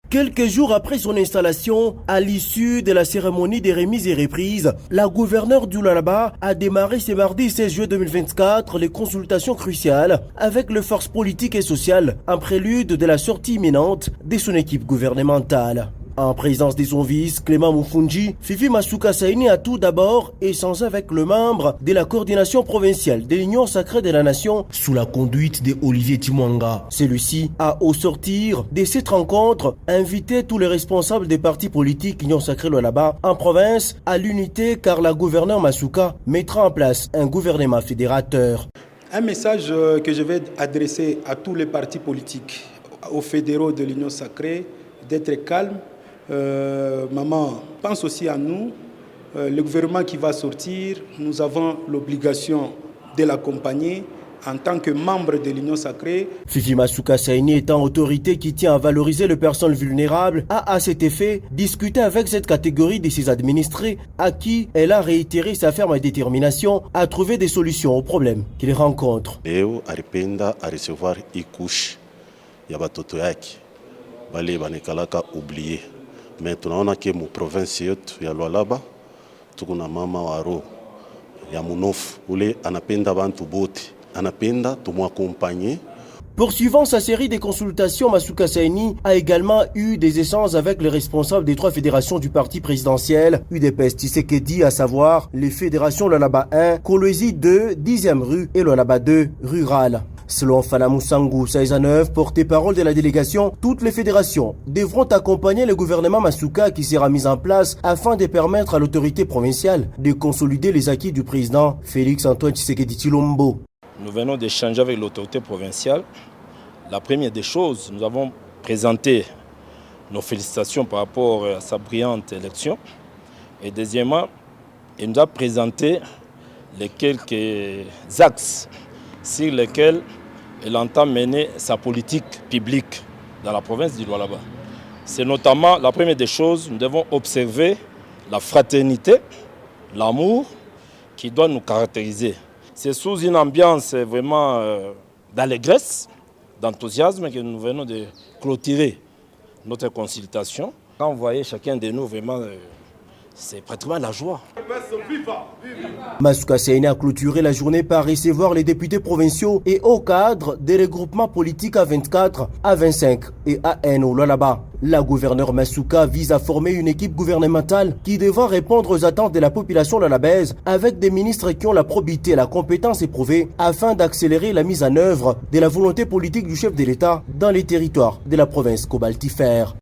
Quelques jours après son installation, à l'issue de la cérémonie des remises et reprises, la gouverneure du Lualaba a démarré ce mardi 16 juillet 2024 les consultations cruciales avec les forces politiques et sociales, en prélude de la sortie imminente de son équipe gouvernementale. En présence de son vice, Clément Moufoundji, Fifi Masuka Saini a tout d'abord échangé avec le membre de la coordination provinciale de l'Union sacrée de la Nation sous la conduite de Olivier Timwanga. Celui-ci a, au sortir de cette rencontre, invité tous les responsables des partis politiques Union sacrée Lualaba en province à l'unité car la gouverneure Masuka mettra en place un gouvernement fédérateur. Un message que je vais adresser à tous les partis politiques, aux fédéraux de l'Union sacrée, d'être calmes. Maman pense aussi à nous, le gouvernement qui va sortir, nous avons l'obligation de l'accompagner en tant que membre de l'Union sacrée. Fifi Masuka Saini étant autorité qui tient à valoriser les personnes vulnérables, a à cet effet discuté avec cette catégorie de ses administrés à qui elle a réitéré sa ferme détermination à trouver des solutions aux problèmes qu'ils rencontrent. Leo alipenda à recevoir ikush ya batoto yake bale banekalaka oublié. Mais tunaona ke mu province yetu ya Lualaba tuko na mama waro ya munofu ule anapenda bantu bote, anapenda tumwaccompagner. Poursuivant sa série de consultations, Masuka Saini a également eu des échanges avec les responsables des 3 fédérations du parti présidentiel UDPS Tshisekedi, à savoir les fédérations Lualaba 1, Kolwezi 2, 10e rue et Lualaba 2, rurale. Selon Fana Sangou Saïzanov, porte-parole de la délégation, toutes les fédérations devront accompagner le gouvernement Masuka qui sera mis en place afin de permettre à l'autorité provinciale de consolider les acquis du président Félix-Antoine Tshisekedi Tshilombo. Nous venons d'échanger avec l'autorité provinciale. La première des choses, nous avons présenté nos félicitations par rapport à sa brillante élection. Et deuxièmement, il nous a présenté les quelques axes sur lesquels il entend mener sa politique publique dans la province du Lualaba. C'est notamment, la première des choses, nous devons observer la fraternité, l'amour qui doit nous caractériser. C'est sous une ambiance vraiment d'allégresse, d'enthousiasme que nous venons de clôturer notre consultation. Quand vous voyez chacun de nous, vraiment, c'est pratiquement la joie. Masuka Saini a clôturé la journée par recevoir les députés provinciaux et hauts cadres des regroupements politiques A24, A25 et AN au Lualaba. La gouverneure Masuka vise à former une équipe gouvernementale qui devra répondre aux attentes de la population lualabaise avec des ministres qui ont la probité et la compétence éprouvée afin d'accélérer la mise en œuvre de la volonté politique du chef de l'État dans les territoires de la province cobaltifère.